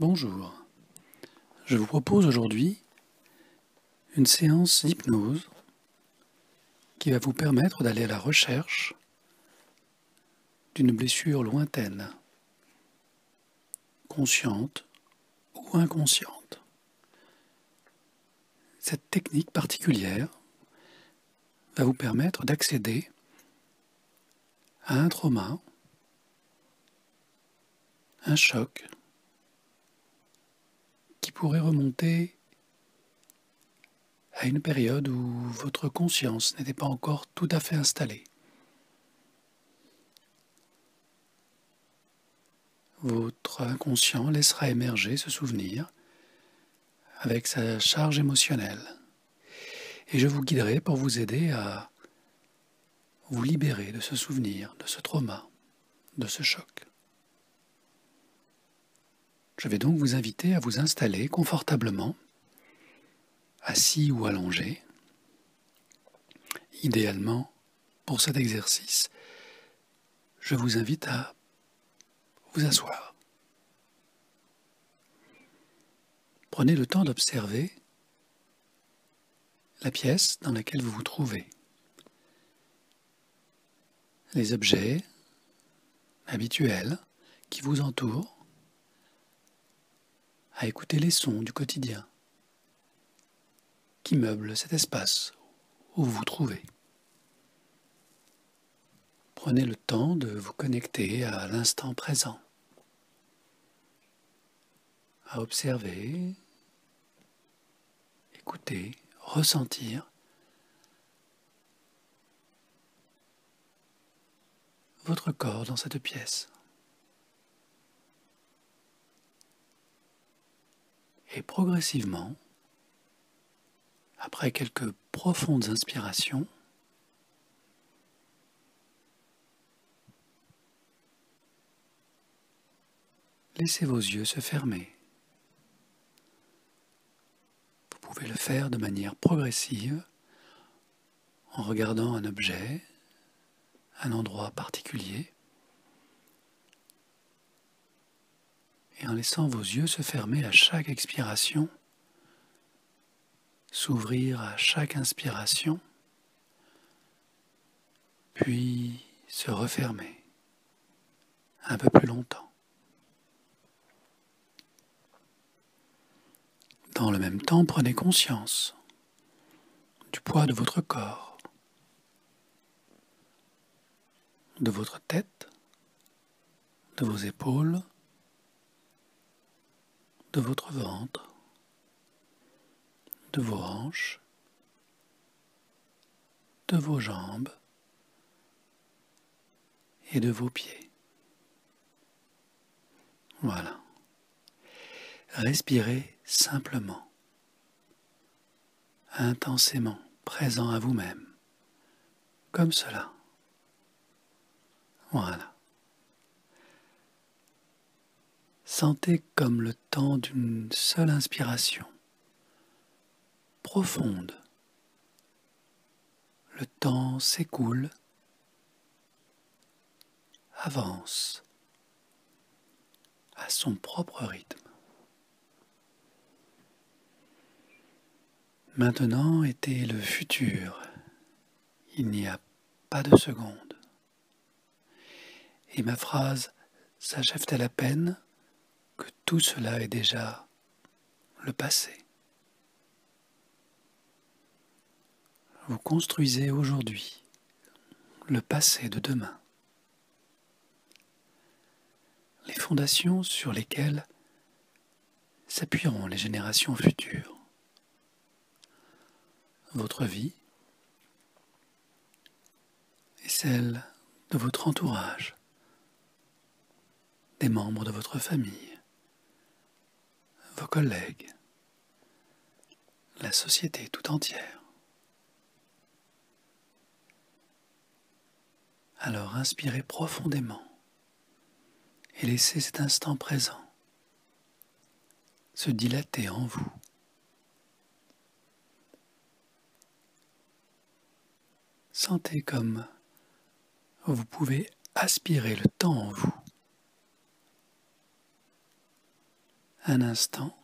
Bonjour, je vous propose aujourd'hui une séance d'hypnose qui va vous permettre d'aller à la recherche d'une blessure lointaine, consciente ou inconsciente. Cette technique particulière va vous permettre d'accéder à un trauma, un choc qui pourrait remonter à une période où votre conscience n'était pas encore tout à fait installée. Votre inconscient laissera émerger ce souvenir avec sa charge émotionnelle. Et je vous guiderai pour vous aider à vous libérer de ce souvenir, de ce trauma, de ce choc. Je vais donc vous inviter à vous installer confortablement, assis ou allongé. Idéalement, pour cet exercice, je vous invite à vous asseoir. Prenez le temps d'observer la pièce dans laquelle vous vous trouvez, les objets habituels qui vous entourent, à écouter les sons du quotidien qui meublent cet espace où vous vous trouvez. Prenez le temps de vous connecter à l'instant présent, à observer, écouter, ressentir votre corps dans cette pièce. Et progressivement, après quelques profondes inspirations, laissez vos yeux se fermer. Vous pouvez le faire de manière progressive en regardant un objet, un endroit particulier, et en laissant vos yeux se fermer à chaque expiration, s'ouvrir à chaque inspiration, puis se refermer un peu plus longtemps. Dans le même temps, prenez conscience du poids de votre corps, de votre tête, de vos épaules, de votre ventre, de vos hanches, de vos jambes et de vos pieds. Voilà. Respirez simplement, intensément, présent à vous-même, comme cela. Voilà. Sentez comme le temps d'une seule inspiration, profonde. Le temps s'écoule, avance, à son propre rythme. Maintenant était le futur. Il n'y a pas de seconde. Et ma phrase s'achève-t-elle à peine que tout cela est déjà le passé. Vous construisez aujourd'hui le passé de demain. Les fondations sur lesquelles s'appuieront les générations futures. Votre vie et celle de votre entourage, des membres de votre famille, vos collègues, la société tout entière. Alors inspirez profondément et laissez cet instant présent se dilater en vous. Sentez comme vous pouvez aspirer le temps en vous, un instant,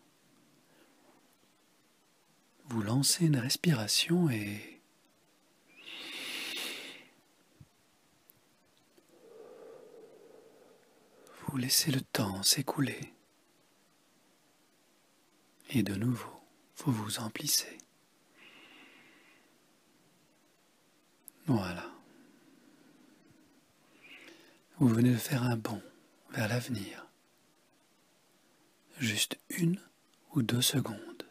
vous lancez une respiration et vous laissez le temps s'écouler. Et de nouveau, vous vous emplissez. Voilà. Vous venez de faire un bond vers l'avenir. Juste 1 ou 2 secondes.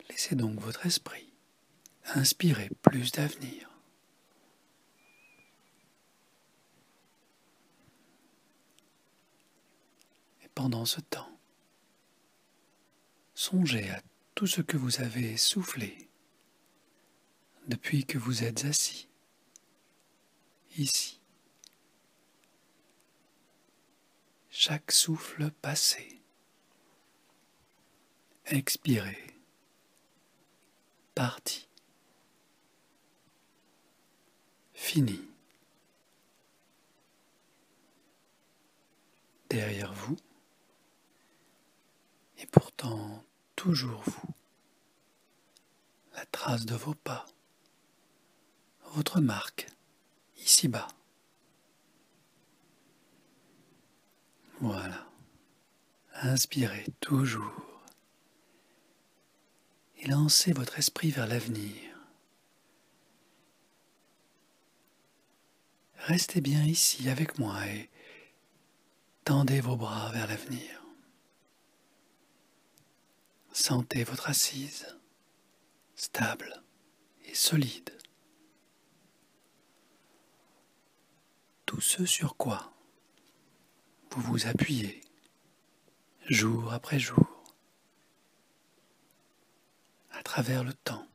Laissez donc votre esprit inspirer plus d'avenir. Et pendant ce temps, songez à tout ce que vous avez soufflé depuis que vous êtes assis, ici. Chaque souffle passé, expiré, parti, fini. Derrière vous, et pourtant toujours vous, la trace de vos pas, votre marque, ici-bas. Voilà. Inspirez toujours et lancez votre esprit vers l'avenir. Restez bien ici avec moi et tendez vos bras vers l'avenir. Sentez votre assise, stable et solide. Tout ce sur quoi vous vous appuyez jour après jour, à travers le temps,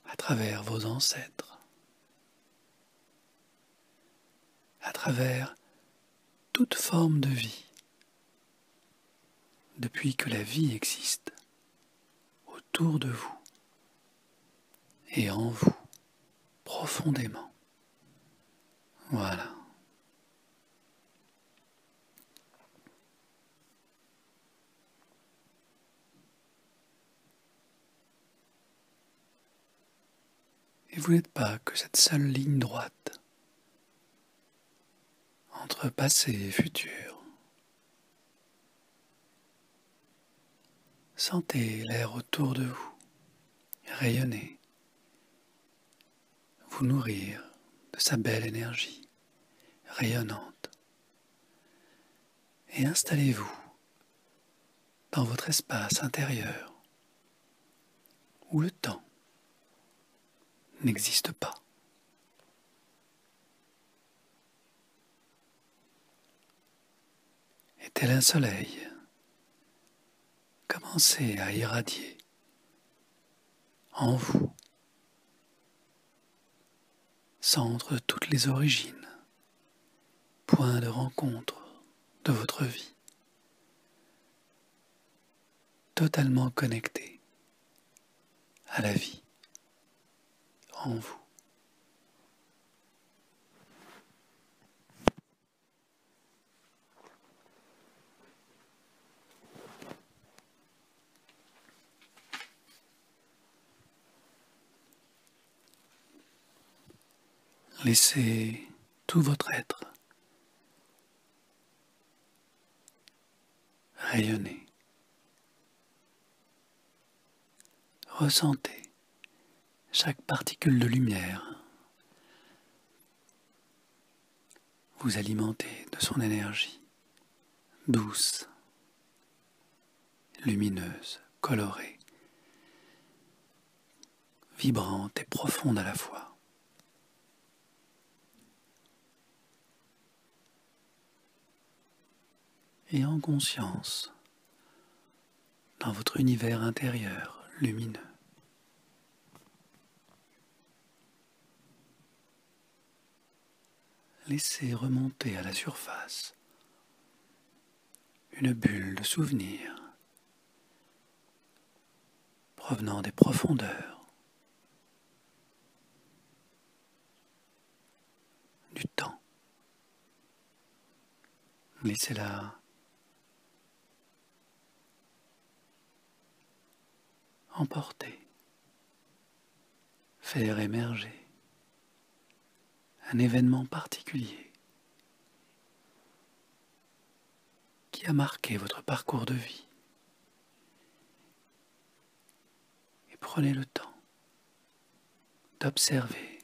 à travers vos ancêtres, à travers toute forme de vie, depuis que la vie existe, autour de vous et en vous, profondément. Voilà. Et vous n'êtes pas que cette seule ligne droite entre passé et futur. Sentez l'air autour de vous rayonner, vous nourrir de sa belle énergie rayonnante. Et installez-vous dans votre espace intérieur où le temps n'existe pas. Et tel un soleil, commencez à irradier en vous, centre de toutes les origines, point de rencontre de votre vie, totalement connecté à la vie en vous. Laissez tout votre être rayonner. Ressentez chaque particule de lumière vous alimenter de son énergie douce, lumineuse, colorée, vibrante et profonde à la fois. Et en conscience, dans votre univers intérieur lumineux. Laissez remonter à la surface une bulle de souvenirs provenant des profondeurs du temps Laissez-la emporter, faire émerger un événement particulier qui a marqué votre parcours de vie. Et prenez le temps d'observer,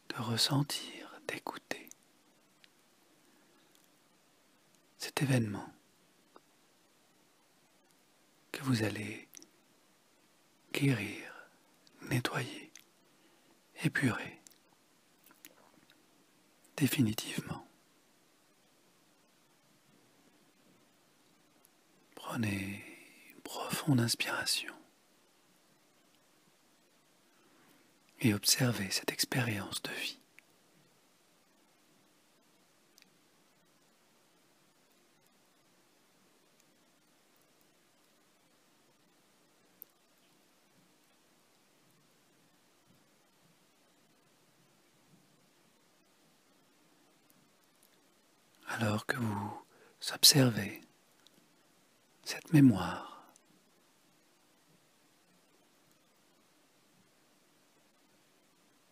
de ressentir, d'écouter cet événement que vous allez guérir, nettoyer, épurer définitivement. Prenez une profonde inspiration et observez cette expérience de vie. Alors que vous observez cette mémoire,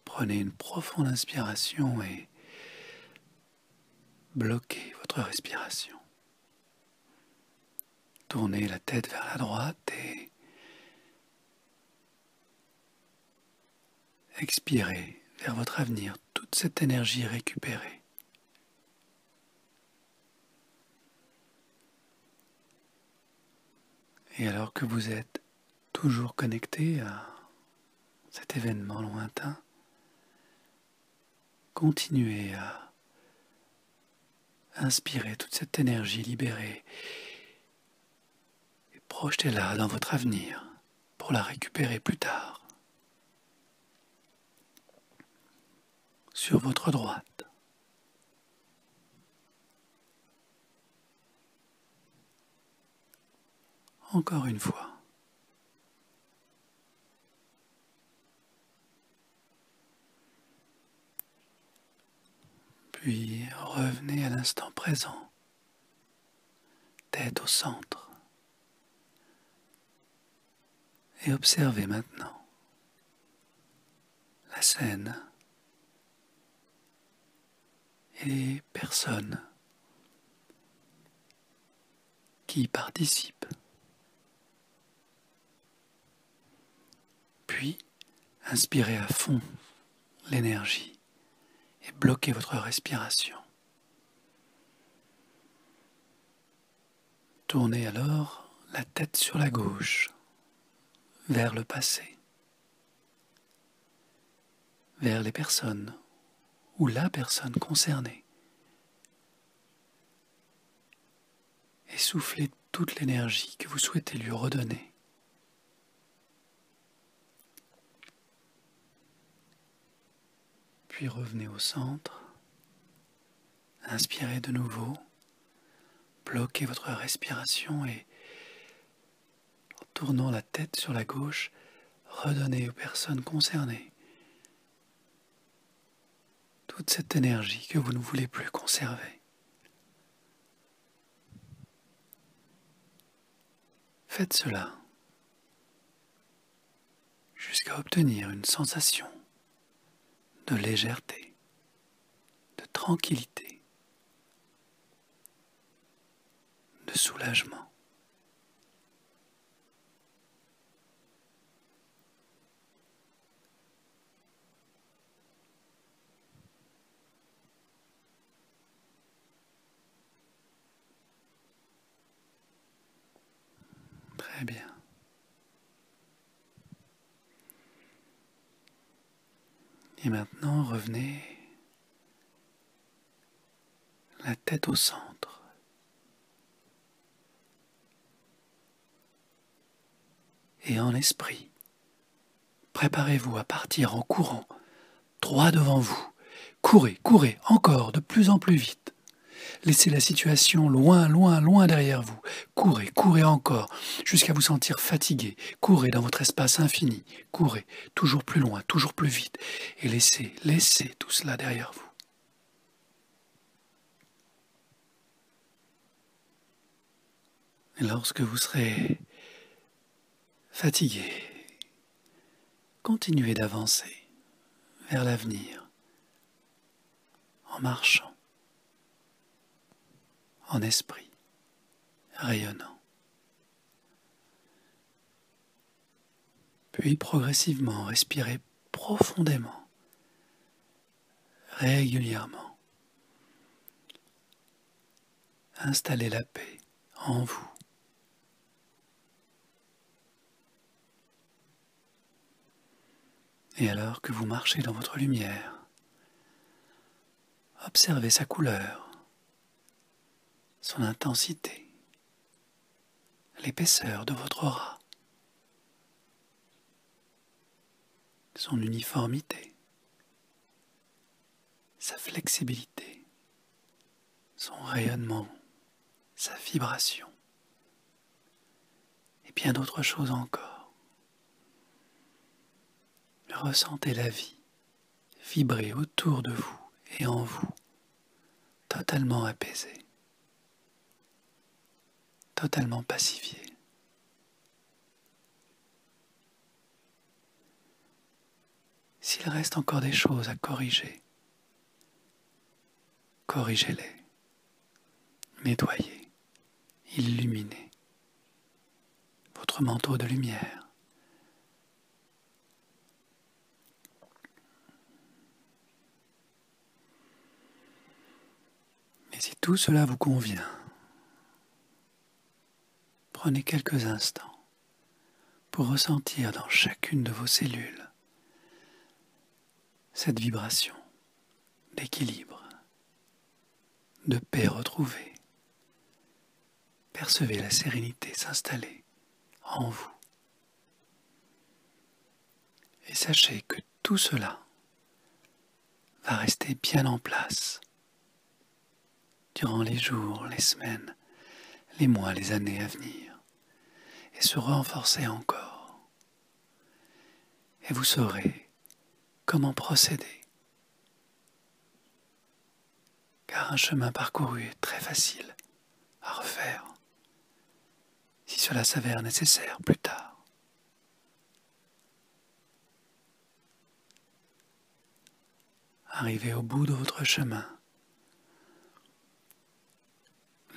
prenez une profonde inspiration et bloquez votre respiration. Tournez la tête vers la droite et expirez vers votre avenir toute cette énergie récupérée. Et alors que vous êtes toujours connecté à cet événement lointain, continuez à inspirer toute cette énergie libérée et projetez-la dans votre avenir pour la récupérer plus tard. Sur votre droite. Encore une fois. Puis revenez à l'instant présent, tête au centre. Et observez maintenant la scène et les personnes qui y participent. Puis, inspirez à fond l'énergie et bloquez votre respiration. Tournez alors la tête sur la gauche, vers le passé, vers les personnes ou la personne concernée. Et soufflez toute l'énergie que vous souhaitez lui redonner. Puis revenez au centre, inspirez de nouveau, bloquez votre respiration et en tournant la tête sur la gauche, redonnez aux personnes concernées toute cette énergie que vous ne voulez plus conserver. Faites cela jusqu'à obtenir une sensation de légèreté, de tranquillité, de soulagement. Très bien. Et maintenant, revenez la tête au centre. Et en esprit, préparez-vous à partir en courant, droit devant vous. Courez, courez, encore, de plus en plus vite. Laissez la situation loin, loin, loin derrière vous. Courez, courez encore, jusqu'à vous sentir fatigué. Courez dans votre espace infini. Courez, toujours plus loin, toujours plus vite. Et laissez tout cela derrière vous. Et lorsque vous serez fatigué, continuez d'avancer vers l'avenir en marchant, en esprit rayonnant. Puis progressivement, respirez profondément, régulièrement. Installez la paix en vous. Et alors que vous marchez dans votre lumière, observez sa couleur, son intensité, l'épaisseur de votre aura, son uniformité, sa flexibilité, son rayonnement, sa vibration, et bien d'autres choses encore. Ressentez la vie vibrer autour de vous et en vous, totalement apaisée, totalement pacifiée. S'il reste encore des choses à corriger, corrigez-les, nettoyez, illuminez votre manteau de lumière. Et si tout cela vous convient, prenez quelques instants pour ressentir dans chacune de vos cellules cette vibration d'équilibre, de paix retrouvée. Percevez la sérénité s'installer en vous. Et sachez que tout cela va rester bien en place durant les jours, les semaines, les mois, les années à venir, et se renforcer encore. Et vous saurez comment procéder, car un chemin parcouru est très facile à refaire, si cela s'avère nécessaire plus tard. Arrivé au bout de votre chemin,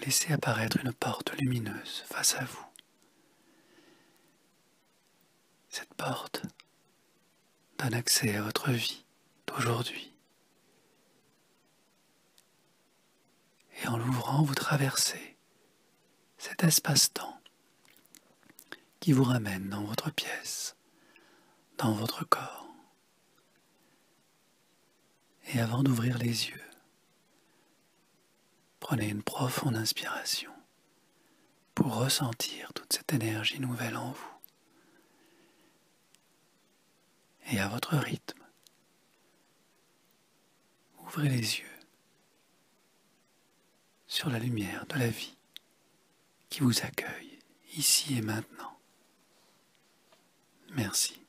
laissez apparaître une porte lumineuse face à vous. Cette porte donne accès à votre vie d'aujourd'hui. Et en l'ouvrant, vous traversez cet espace-temps qui vous ramène dans votre pièce, dans votre corps. Et avant d'ouvrir les yeux, prenez une profonde inspiration pour ressentir toute cette énergie nouvelle en vous. Et à votre rythme, ouvrez les yeux sur la lumière de la vie qui vous accueille ici et maintenant. Merci.